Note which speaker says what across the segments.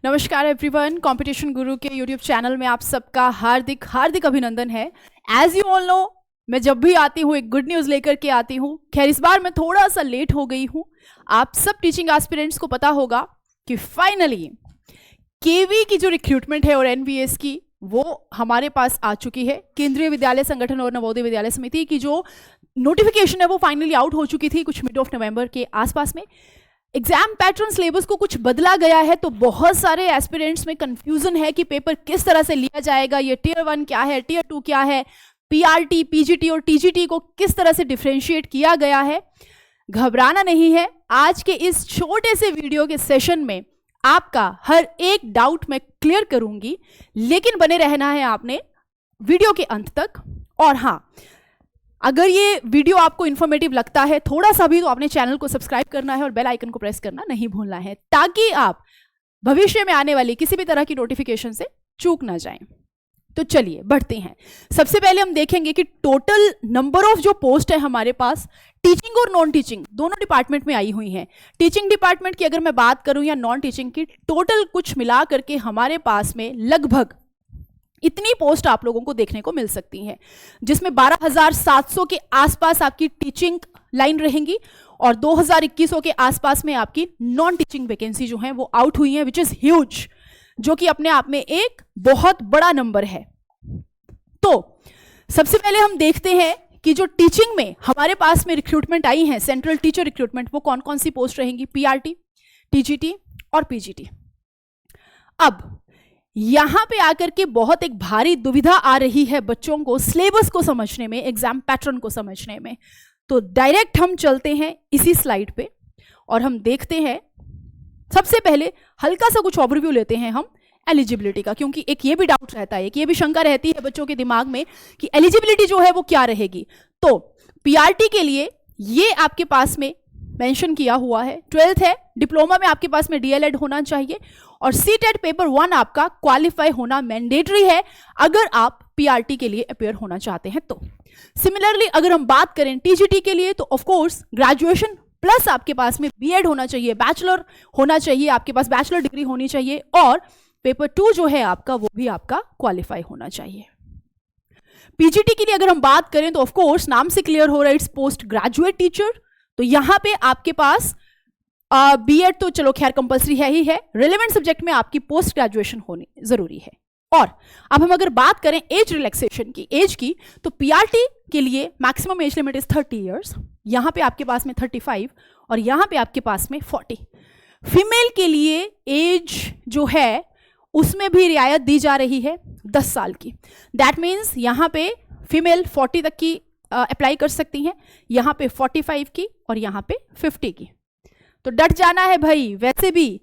Speaker 1: नमस्कार everyone, competition गुरु के YouTube channel में आप सबका हार्दिक हार्दिक अभिनंदन है। एज यू ऑल नो, मैं जब भी आती हूँ एक गुड न्यूज़ लेकर के आती हूँ। खैर इस बार मैं थोड़ा सा लेट हो गई हूँ। आप सब टीचिंग एस्पिरेंट्स को पता होगा कि फाइनली केवी की जो रिक्रूटमेंट है और एनवीएस की वो हमारे पास आ चुकी है। केंद्रीय विद्यालय संगठन और नवोदय विद्यालय समिति की जो नोटिफिकेशन है वो फाइनली आउट हो चुकी थी कुछ मिड ऑफ नवंबर के आसपास में। एग्जाम पैटर्न सिलेबस को कुछ बदला गया है, तो बहुत सारे एस्पिरेंट्स में कंफ्यूजन है कि पेपर किस तरह से लिया जाएगा, ये टीयर 1 क्या है, टीयर 2 क्या है, पीआरटी, पीजीटी और टीजीटी को किस तरह से डिफरेंशिएट किया गया है। घबराना नहीं है, आज के इस छोटे से वीडियो के सेशन में आपका हर एक डाउट मैं क्लियर करूंगी, लेकिन बने रहना है आपने वीडियो के अंत तक। और हाँ, अगर ये वीडियो आपको इन्फॉर्मेटिव लगता है थोड़ा सा भी, तो आपने चैनल को सब्सक्राइब करना है और बेल आइकन को प्रेस करना नहीं भूलना है, ताकि आप भविष्य में आने वाली किसी भी तरह की नोटिफिकेशन से चूक ना जाएं। तो चलिए बढ़ते हैं। सबसे पहले हम देखेंगे कि टोटल नंबर ऑफ जो पोस्ट है हमारे पास टीचिंग और नॉन टीचिंग दोनों डिपार्टमेंट में आई हुई हैं। टीचिंग डिपार्टमेंट की अगर मैं बात करूं या नॉन टीचिंग की, टोटल कुछ मिला करके हमारे पास में लगभग इतनी पोस्ट आप लोगों को देखने को मिल सकती हैं, जिसमें 12,700 के आसपास आपकी टीचिंग लाइन रहेंगी और 2,021 के आसपास में आपकी नॉन टीचिंग वैकेंसी जो है वो आउट हुई है, विच इज ह्यूज, जो कि अपने आप में एक बहुत बड़ा नंबर है। तो सबसे पहले हम देखते हैं कि जो टीचिंग में हमारे पास में रिक्रूटमेंट आई है, सेंट्रल टीचर रिक्रूटमेंट, वो कौन कौन सी पोस्ट रहेंगी, पीआरटी, टीजीटी और पीजीटी। अब यहां पे आकर के बहुत एक भारी दुविधा आ रही है बच्चों को सिलेबस को समझने में, एग्जाम पैटर्न को समझने में। तो डायरेक्ट हम चलते हैं इसी स्लाइड पे और हम देखते हैं। सबसे पहले हल्का सा कुछ ओवरव्यू लेते हैं हम एलिजिबिलिटी का, क्योंकि एक ये भी डाउट रहता है, एक ये भी शंका रहती है बच्चों के दिमाग में कि एलिजिबिलिटी जो है वो क्या रहेगी। तो पीआरटी के लिए ये आपके पास में मेंशन किया हुआ है, 12th है, डिप्लोमा में आपके पास में डीएलएड होना चाहिए और सीटेट पेपर 1 आपका क्वालिफाई होना मैंडेटरी है अगर आप पीआरटी के लिए अपेयर होना चाहते हैं। तो सिमिलरली अगर हम बात करें टीजीटी के लिए, तो ऑफ कोर्स ग्रेजुएशन प्लस आपके पास में बीएड होना चाहिए, बैचलर होना चाहिए, आपके पास बैचलर डिग्री होनी चाहिए और पेपर 2 जो है आपका वो भी आपका क्वालिफाई होना चाहिए। पीजीटी के लिए अगर हम बात करें तो ऑफ कोर्स नाम से क्लियर हो रहा है, इट्स पोस्ट ग्रेजुएट टीचर। तो यहां पे आपके पास बीएड तो चलो खैर कंपलसरी है ही है, रिलेवेंट सब्जेक्ट में आपकी पोस्ट ग्रेजुएशन होनी जरूरी है। और अब हम अगर बात करें एज रिलैक्सेशन की, एज की, तो पीआरटी के लिए maximum age limit is 30 years, यहां पे आपके पास में 35 और यहां पे आपके पास में 40। फीमेल के लिए एज जो है उसमें भी रियायत दी जा रही है 10 साल की। दैट मीन्स यहां पे फीमेल 40 तक की अप्लाई कर सकती हैं, यहां पे 45 की और यहां पे 50 की। तो डट जाना है भाई, वैसे भी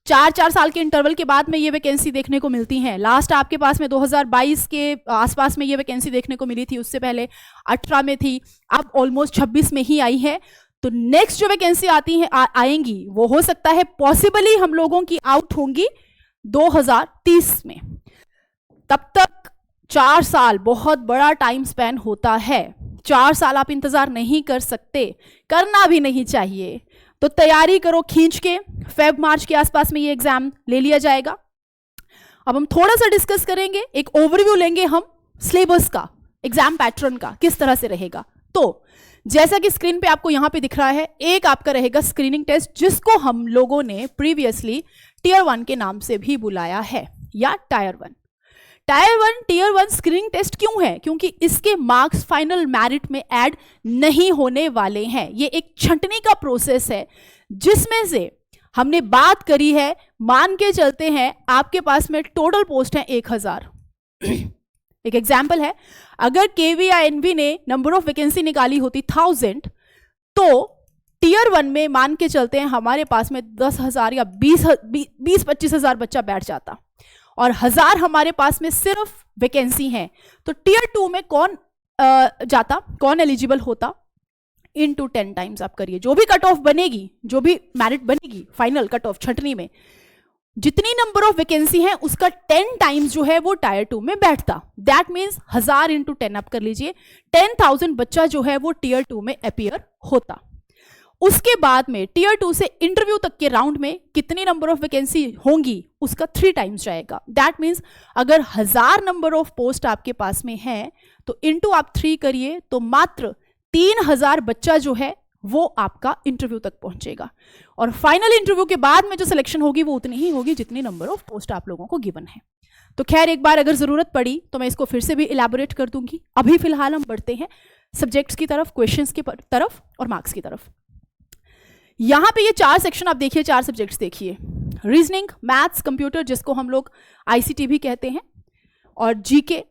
Speaker 1: 4 साल के इंटरवल के बाद में ये वैकेंसी देखने को मिलती हैं। लास्ट आपके पास में 2022 के आसपास में ये वैकेंसी देखने को मिली थी, उससे पहले 18 में थी, अब ऑलमोस्ट 26 में ही आई है। तो नेक्स्ट जो वैकेंसी आती है आएंगी वो हो सकता है पॉसिबली हम लोगों की आउट होंगी 2030 में। तब तक 4 साल बहुत बड़ा टाइम स्पैन होता है, 4 साल आप इंतजार नहीं कर सकते, करना भी नहीं चाहिए। तो तैयारी करो खींच के, फेब मार्च के आसपास में ये एग्जाम ले लिया जाएगा। अब हम थोड़ा सा डिस्कस करेंगे, एक ओवरव्यू लेंगे हम सिलेबस का, एग्जाम पैटर्न का किस तरह से रहेगा। तो जैसा कि स्क्रीन पे आपको यहां पे दिख रहा है, एक आपका रहेगा स्क्रीनिंग टेस्ट, जिसको हम लोगों ने प्रीवियसली टीयर 1 के नाम से भी बुलाया है या टायर 1। टीयर 1 स्क्रीनिंग टेस्ट क्यों है? क्योंकि इसके मार्क्स फाइनल मेरिट में ऐड नहीं होने वाले हैं। ये एक छंटनी का प्रोसेस है जिसमें से हमने बात करी है, मान के चलते हैं आपके पास में टोटल पोस्ट है 1000। एक एग्जाम्पल है, अगर केवी या एनवी ने नंबर ऑफ वैकेंसी निकाली होती 1000, तो टीयर 1 में मान के चलते हैं हमारे पास में 10,000 या 20-25,000 बच्चा बैठ जाता और 1000 हमारे पास में सिर्फ वैकेंसी है। तो टीयर 2 में कौन जाता, कौन एलिजिबल होता, इनटू 10 टाइम्स आप करिए, जो भी कट ऑफ बनेगी, जो भी मेरिट बनेगी फाइनल कट ऑफ छंटनी में, जितनी नंबर ऑफ वैकेंसी है उसका 10 टाइम्स जो है वो टायर 2 में बैठता। दैट मीन्स 1000 × 10 आप कर लीजिए, 10,000 बच्चा जो है वो टीयर 2 में अपीयर होता। उसके बाद में टीयर 2 से इंटरव्यू तक के राउंड में कितनी नंबर ऑफ वैकेंसी होंगी उसका 3 टाइम्स जाएगा। दैट मीन्स अगर 1000 नंबर ऑफ पोस्ट आपके पास में है तो इनटू आप 3 करिए तो मात्र 3000 बच्चा जो है वो आपका इंटरव्यू तक पहुंचेगा। और फाइनल इंटरव्यू के बाद में जो सिलेक्शन होगी वो उतनी ही होगी जितनी नंबर ऑफ पोस्ट आप लोगों को गिवन है। तो खैर एक बार अगर जरूरत पड़ी तो मैं इसको फिर से भी इलैबोरेट कर दूंगी। अभी फिलहाल हम बढ़ते हैं सब्जेक्ट्स की तरफ, क्वेश्चंस की तरफ और मार्क्स की तरफ। यहां पे ये 4 सेक्शन आप देखिए, 4 सब्जेक्ट्स देखिए, रीजनिंग, मैथ्स, कंप्यूटर जिसको हम लोग आईसीटी भी कहते हैं, और जीके।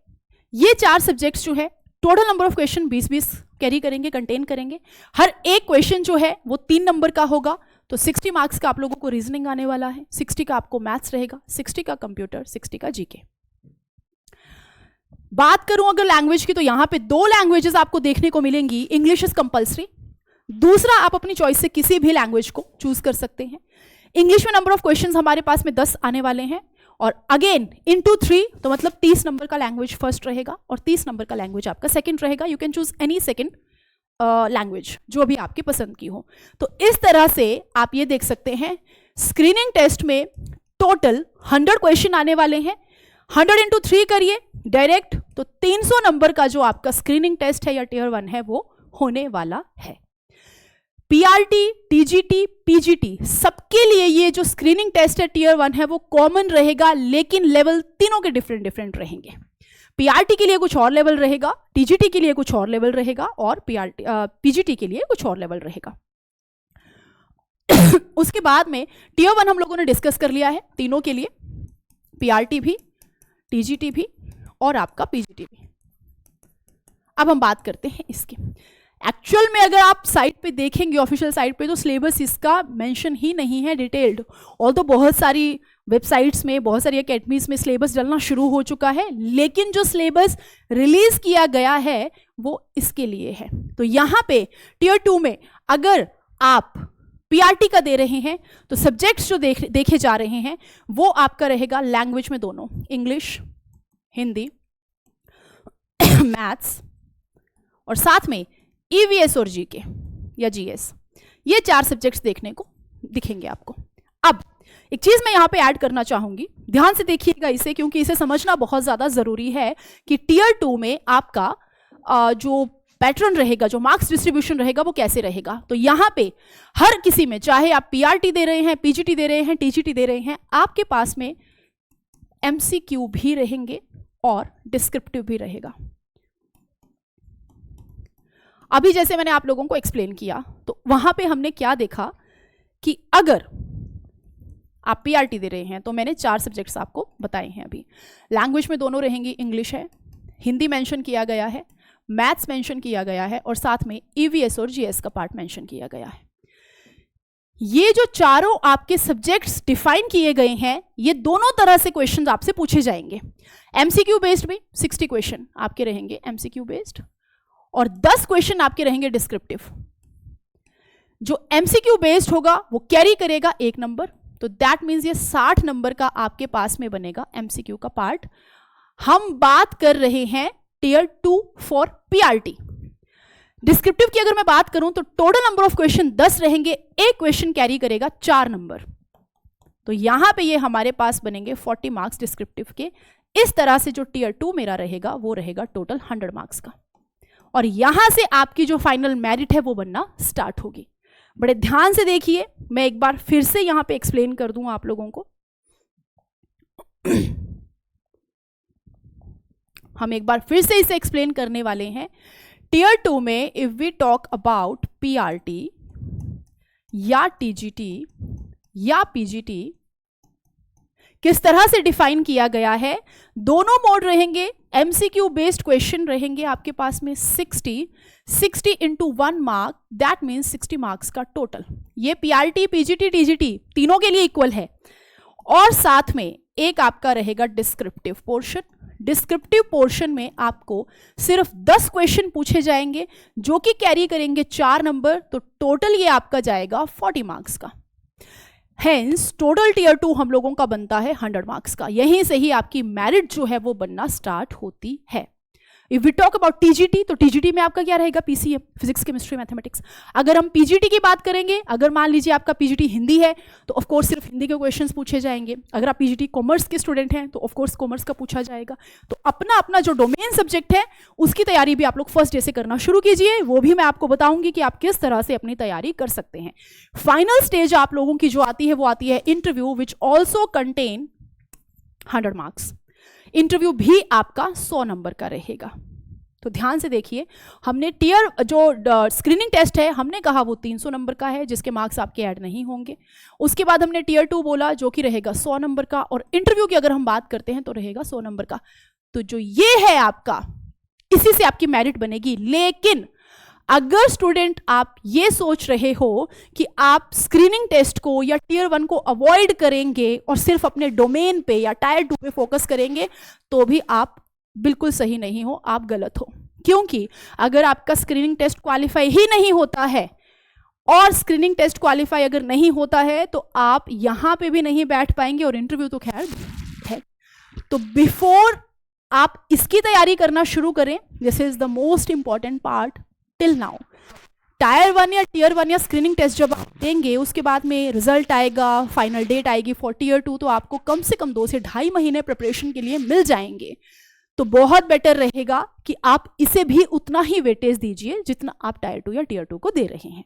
Speaker 1: ये 4 सब्जेक्ट्स जो है total number of question 20-20 carry करेंगे, कंटेन करेंगे। हर एक क्वेश्चन जो है वो 3 नंबर का होगा। तो 60 मार्क्स का आप लोगों को रीजनिंग आने वाला है, 60 का आपको मैथ्स रहेगा, 60 का कंप्यूटर, 60 का जीके। बात करूं अगर लैंग्वेज की तो यहां पे 2 लैंग्वेजेस आपको देखने को मिलेंगी। इंग्लिश इज कंपल्सरी, दूसरा आप अपनी चॉइस से किसी भी लैंग्वेज को चूज कर सकते हैं। इंग्लिश में नंबर ऑफ क्वेश्चंस हमारे पास में 10 आने वाले हैं, और अगेन इनटू 3 तो मतलब 30 नंबर का लैंग्वेज फर्स्ट रहेगा और 30 नंबर का लैंग्वेज आपका सेकंड रहेगा। You can choose any second language जो भी आपकी पसंद की हो। तो इस तरह से आप ये देख सकते हैं स्क्रीनिंग टेस्ट में टोटल 100 क्वेश्चन आने वाले हैं। 100 इंटू 3 करिए डायरेक्ट तो 300 नंबर का जो आपका स्क्रीनिंग टेस्ट है या टियर 1 है वो होने वाला है। पीआरटी, टीजीटी, पीजीटी सबके लिए ये जो स्क्रीनिंग टेस्ट है टियर 1 है वो कॉमन रहेगा, लेकिन लेवल तीनों के डिफरेंट रहेंगे। पीआरटी के लिए कुछ और लेवल रहेगा, टीजीटी के लिए कुछ और लेवल रहेगा, और पीजीटी के लिए कुछ और लेवल रहेगा। उसके बाद में टियर 1 हम लोगों ने डिस्कस कर लिया है तीनों के लिए, पीआरटी भी, टीजीटी भी और आपका पीजीटी भी। अब हम बात करते हैं इसकी। एक्चुअल में अगर आप साइट पे देखेंगे, ऑफिशियल साइट पे, तो सिलेबस इसका मेंशन ही नहीं है डिटेल्ड। और तो बहुत सारी वेबसाइट्स में, बहुत सारी एकेडमीज में सिलेबस डलना शुरू हो चुका है, लेकिन जो सिलेबस रिलीज किया गया है वो इसके लिए है। तो यहाँ पे टियर 2 में अगर आप पीआरटी का दे रहे हैं तो सब्जेक्ट्स जो देखे जा रहे हैं वो आपका रहेगा लैंग्वेज में दोनों, इंग्लिश, हिंदी, मैथ्स, और साथ में ईवीएस और जीके या जीएस। ये 4 सब्जेक्ट्स देखने को दिखेंगे आपको। अब एक चीज मैं यहां पे ऐड करना चाहूंगी, ध्यान से देखिएगा इसे, क्योंकि इसे समझना बहुत ज्यादा जरूरी है कि टियर 2 में आपका जो पैटर्न रहेगा, जो मार्क्स डिस्ट्रीब्यूशन रहेगा वो कैसे रहेगा। तो यहां पे हर किसी में, चाहे आप पीआरटी दे रहे हैं, पीजीटी दे रहे हैं, टीजीटी दे रहे हैं, आपके पास में एमसीक्यू भी रहेंगे और डिस्क्रिप्टिव भी रहेगा। अभी जैसे मैंने आप लोगों को एक्सप्लेन किया तो वहां पे हमने क्या देखा कि अगर आप पीआरटी दे रहे हैं तो मैंने 4 सब्जेक्ट्स आपको बताए हैं। अभी लैंग्वेज में दोनों रहेंगी, इंग्लिश है, हिंदी मेंशन किया गया है, मैथ्स मेंशन किया गया है, और साथ में ईवीएस और जीएस का पार्ट मेंशन किया गया है। ये जो चारों आपके सब्जेक्ट्स डिफाइन किए गए हैं, ये दोनों तरह से क्वेश्चंस आपसे पूछे जाएंगे। एमसीक्यू बेस्ड भी 60 क्वेश्चन आपके रहेंगे एमसीक्यू बेस्ड, और 10 क्वेश्चन आपके रहेंगे डिस्क्रिप्टिव। जो एमसीक्यू बेस्ड होगा वो कैरी करेगा 1 नंबर, तो दैट मीन्स ये 60 नंबर का आपके पास में बनेगा एमसीक्यू का पार्ट। हम बात कर रहे हैं टियर 2 फॉर पीआरटी। डिस्क्रिप्टिव की अगर मैं बात करूं तो टोटल नंबर ऑफ क्वेश्चन 10 रहेंगे, एक क्वेश्चन कैरी करेगा 4 नंबर। तो यहां पे ये हमारे पास बनेंगे 40 मार्क्स डिस्क्रिप्टिव के। इस तरह से जो टियर 2 मेरा रहेगा वो रहेगा टोटल 100 मार्क्स का, और यहां से आपकी जो फाइनल मेरिट है वो बनना स्टार्ट होगी। बड़े ध्यान से देखिए, मैं एक बार फिर से यहां पे एक्सप्लेन कर दूं आप लोगों को। हम एक बार फिर से इसे एक्सप्लेन करने वाले हैं। टियर 2 में if we talk about PRT या टीजीटी या पीजीटी, किस तरह से डिफाइन किया गया है। दोनों मोड रहेंगे, एमसीक्यू बेस्ड क्वेश्चन रहेंगे आपके पास में 60 into 1 mark, that means 60 marks का टोटल। ये पीआरटी, पीजीटी, टीजीटी तीनों के लिए इक्वल है। और साथ में एक आपका रहेगा डिस्क्रिप्टिव पोर्शन। डिस्क्रिप्टिव पोर्शन में आपको सिर्फ 10 क्वेश्चन पूछे जाएंगे जो कि कैरी करेंगे 4 नंबर, तो टोटल ये आपका जाएगा 40 मार्क्स का। हेंस टोटल टियर 2 हम लोगों का बनता है 100 मार्क्स का। यहीं से ही आपकी मेरिट जो है वो बनना स्टार्ट होती है। If we talk about TGT, तो टीजीटी में आपका क्या रहेगा, पीसीएम, फिजिक्स केमिस्ट्री मैथमेटिक्स। अगर हम पीजीटी की बात करेंगे, अगर मान लीजिए आपका पीजीटी हिंदी है तो ऑफ कोर्स सिर्फ हिंदी के क्वेश्चंस पूछे जाएंगे। अगर आप पीजीटी कॉमर्स के स्टूडेंट हैं तो ऑफ कोर्स कॉमर्स का पूछा जाएगा। तो अपना अपना जो डोमेन सब्जेक्ट है उसकी तैयारी भी आप लोग फर्स्ट डे से करना शुरू कीजिए। वो भी मैं आपको बताऊंगी कि आप किस तरह से अपनी तैयारी कर सकते हैं। फाइनल स्टेज आप लोगों की जो आती है वो आती है interview, which also contain 100 marks. Interview भी आपका 100 नंबर का रहेगा। तो ध्यान से देखिए, हमने टीयर जो स्क्रीनिंग टेस्ट है हमने कहा वो 300 नंबर का है, जिसके मार्क्स आपके ऐड नहीं होंगे। उसके बाद हमने टीयर 2 बोला जो कि रहेगा 100 नंबर का, और इंटरव्यू की अगर हम बात करते हैं तो रहेगा 100 नंबर का। तो जो ये है आपका, इसी से आपकी मेरिट बनेगी। लेकिन अगर स्टूडेंट आप ये सोच रहे हो कि आप स्क्रीनिंग टेस्ट को या टीयर 1 को अवॉइड करेंगे और सिर्फ अपने डोमेन पे या टायर 2 पे फोकस करेंगे, तो भी आप बिल्कुल सही नहीं हो, आप गलत हो। क्योंकि अगर आपका स्क्रीनिंग टेस्ट क्वालिफाई ही नहीं होता है, और स्क्रीनिंग टेस्ट क्वालिफाई अगर नहीं होता है तो आप यहां पे भी नहीं बैठ पाएंगे, और इंटरव्यू तो खैर है। तो बिफोर आप इसकी तैयारी करना शुरू करें, this is the most important part till now. Tyre 1 या टीयर 1 या स्क्रीनिंग टेस्ट जब आप देंगे, उसके बाद में रिजल्ट आएगा, फाइनल डेट आएगी फॉर टीयर 2, तो आपको कम से कम 2 से 2.5 महीने प्रिपरेशन के लिए मिल जाएंगे। तो बहुत बेटर रहेगा कि आप इसे भी उतना ही वेटेज दीजिए जितना आप टायर 2 या टीयर 2 को दे रहे हैं।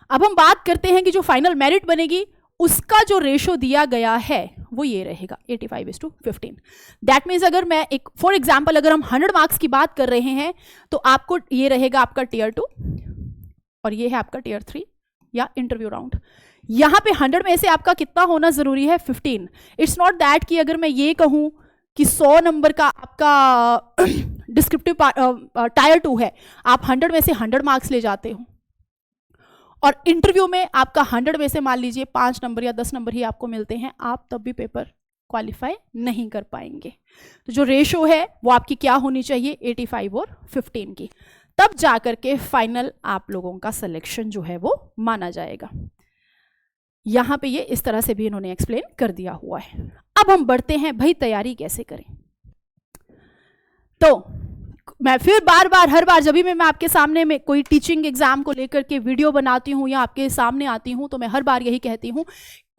Speaker 1: अब हम बात करते हैं कि जो फाइनल मेरिट बनेगी उसका जो रेशो दिया गया है वो ये रहेगा 85:15। दैट मीन्स अगर मैं एक फॉर एग्जाम्पल अगर हम 100 मार्क्स की बात कर रहे हैं तो आपको ये रहेगा आपका टीयर 2 और ये है आपका टीयर 3 या इंटरव्यू राउंड। यहां पे 100 में से आपका कितना होना जरूरी है, 15। इट्स नॉट दैट कि अगर मैं ये कहूं कि 100 नंबर का आपका डिस्क्रिप्टिव टायर 2 है, आप 100 में से 100 मार्क्स ले जाते हो और इंटरव्यू में आपका 100 में से मान लीजिए 5 नंबर या 10 नंबर ही आपको मिलते हैं, आप तब भी पेपर क्वालिफाई नहीं कर पाएंगे। तो जो रेशो है वो आपकी क्या होनी चाहिए, 85 और 15 की, तब जाकर के फाइनल आप लोगों का सिलेक्शन जो है वो माना जाएगा। यहां पे ये इस तरह से भी इन्होंने एक्सप्लेन कर दिया हुआ है। अब हम बढ़ते हैं भाई तैयारी कैसे करें। तो मैं फिर बार बार हर बार जब भी मैं आपके सामने में कोई टीचिंग एग्जाम को लेकर के वीडियो बनाती हूं या आपके सामने आती हूं तो मैं हर बार यही कहती हूं,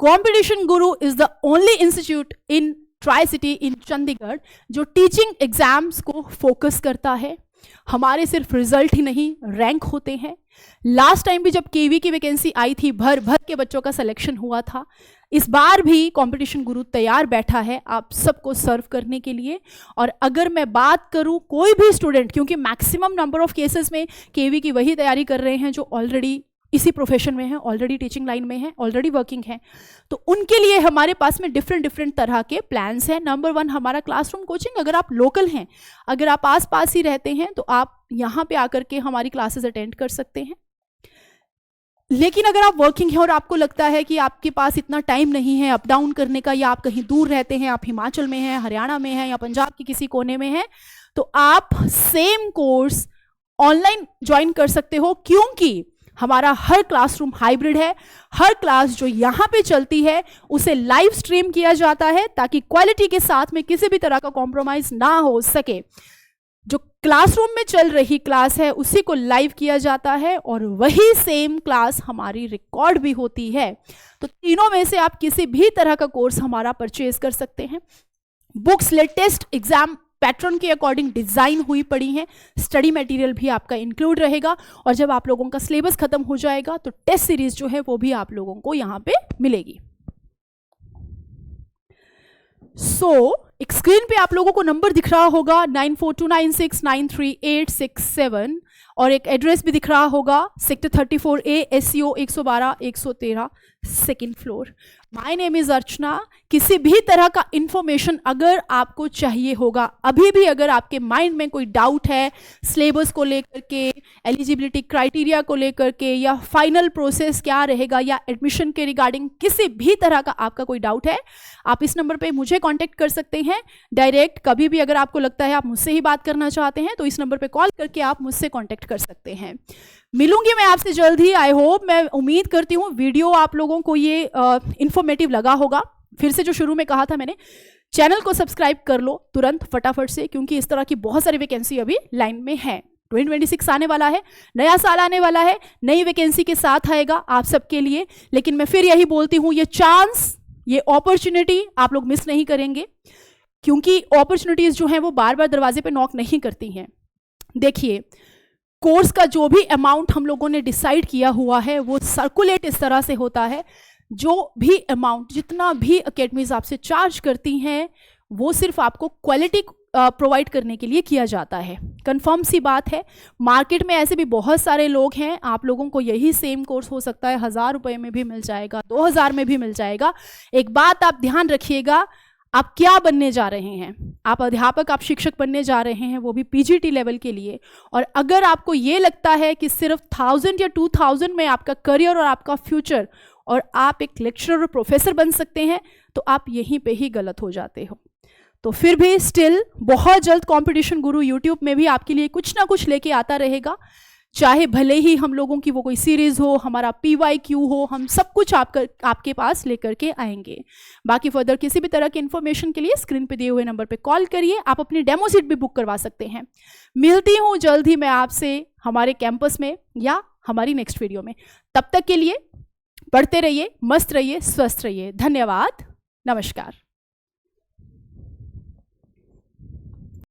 Speaker 1: competition Guru is the only institute in tri city in Chandigarh जो टीचिंग एग्जाम्स को फोकस करता है। हमारे सिर्फ रिजल्ट ही नहीं, रैंक होते हैं। लास्ट टाइम भी जब केवी की वैकेंसी आई थी, भर भर के बच्चों का सिलेक्शन हुआ था। इस बार भी कंपटीशन गुरु तैयार बैठा है आप सबको सर्व करने के लिए। और अगर मैं बात करूं कोई भी स्टूडेंट, क्योंकि मैक्सिमम नंबर ऑफ केसेस में केवी की वही तैयारी कर रहे हैं जो ऑलरेडी इसी प्रोफेशन में है, ऑलरेडी टीचिंग लाइन में है, ऑलरेडी वर्किंग है, तो उनके लिए हमारे पास में डिफरेंट तरह के प्लान्स हैं। नंबर 1 हमारा क्लासरूम कोचिंग। अगर आप लोकल हैं, अगर आप आस पास ही रहते हैं तो आप यहाँ पे आकर के हमारी क्लासेस अटेंड कर सकते हैं। लेकिन अगर आप वर्किंग हैं और आपको लगता है कि आपके पास इतना टाइम नहीं है अप डाउन करने का, या आप कहीं दूर रहते हैं, आप हिमाचल में हैं, हरियाणा में हैं या पंजाब के किसी कोने में हैं, तो आप सेम कोर्स ऑनलाइन ज्वाइन कर सकते हो। क्योंकि हमारा हर क्लासरूम हाइब्रिड है, हर क्लास जो यहाँ पे चलती है उसे लाइव स्ट्रीम किया जाता है ताकि क्वालिटी के साथ में किसी भी तरह का कॉम्प्रोमाइज ना हो सके। जो क्लासरूम में चल रही क्लास है उसी को लाइव किया जाता है और वही सेम क्लास हमारी रिकॉर्ड भी होती है। तो तीनों में से आप किसी भी तरह का कोर्स हमारा परचेज कर सकते हैं। बुक्स लेटेस्ट एग्जाम पैटर्न के अकॉर्डिंग डिजाइन हुई पड़ी हैं। स्टडी मटेरियल भी आपका इंक्लूड रहेगा और जब आप लोगों का सिलेबस खत्म हो जाएगा तो टेस्ट सीरीज जो है वो भी आप लोगों को यहां पे मिलेगी। एक स्क्रीन पे आप लोगों को नंबर दिख रहा होगा 9429693867 और एक एड्रेस भी दिख रहा होगा sector 34A SCO 112-113 second floor. My name is Archana. किसी भी तरह का इंफॉर्मेशन अगर आपको चाहिए होगा, अभी भी अगर आपके माइंड में कोई डाउट है सिलेबस को लेकर के, एलिजिबिलिटी क्राइटेरिया को लेकर के, या फाइनल प्रोसेस क्या रहेगा, या एडमिशन के रिगार्डिंग किसी भी तरह का आपका कोई डाउट है, आप इस नंबर पे मुझे कांटेक्ट कर सकते हैं डायरेक्ट। कभी भी अगर आपको लगता है आप मुझसे ही बात करना चाहते हैं तो इस नंबर पे कॉल करके आप मुझसे कांटेक्ट कर सकते हैं। मिलूंगी मैं आपसे जल्द ही। आई होप, मैं उम्मीद करती हूँ वीडियो आप लोगों को ये इंफॉर्मेटिव लगा होगा। फिर से जो शुरू में कहा था मैंने चैनल को सब्सक्राइब कर लो तुरंत फटाफट से, क्योंकि इस तरह की बहुत सारी वैकेंसी अभी लाइन में है। 2026 आने वाला है, नया साल आने वाला है, नई वैकेंसी के साथ आएगा आप सबके लिए। लेकिन मैं फिर यही बोलती हूँ, ये चांस, ये अपॉर्चुनिटी आप लोग मिस नहीं करेंगे, क्योंकि अपॉर्चुनिटीज जो हैं वो बार बार दरवाजे पे नॉक नहीं करती हैं। देखिए, कोर्स का जो भी अमाउंट हम लोगों ने डिसाइड किया हुआ है वो सर्कुलेट इस तरह से होता है, जो भी अमाउंट, जितना भी अकेडमीज आपसे चार्ज करती हैं, वो सिर्फ आपको क्वालिटी प्रोवाइड करने के लिए किया जाता है। कंफर्म सी बात है, मार्केट में ऐसे भी बहुत सारे लोग हैं, आप लोगों को यही सेम कोर्स हो सकता है 1000 रुपये में भी मिल जाएगा, 2000 में भी मिल जाएगा। एक बात आप ध्यान रखिएगा, आप क्या बनने जा रहे हैं? आप अध्यापक, आप शिक्षक बनने जा रहे हैं, वो भी पीजीटी लेवल के लिए। और अगर आपको ये लगता है कि सिर्फ 1000 या 2000 में आपका करियर और आपका फ्यूचर और आप एक लेक्चरर और प्रोफेसर बन सकते हैं, तो आप यहीं पे ही गलत हो जाते हो। तो फिर भी स्टिल बहुत जल्द कंपटीशन गुरु यूट्यूब में भी आपके लिए कुछ ना कुछ लेके आता रहेगा, चाहे भले ही हम लोगों की वो कोई सीरीज हो, हमारा PYQ हो, हम सब कुछ आपके पास लेकर के आएंगे। बाकी फर्दर किसी भी तरह की इंफॉर्मेशन के लिए स्क्रीन पे दिए हुए नंबर पे कॉल करिए, आप अपनी डेमो सीट भी बुक करवा सकते हैं। मिलती हूँ जल्द ही मैं आपसे हमारे कैंपस में या हमारी नेक्स्ट वीडियो में। तब तक के लिए पढ़ते रहिए, मस्त रहिए, स्वस्थ रहिए। धन्यवाद, नमस्कार।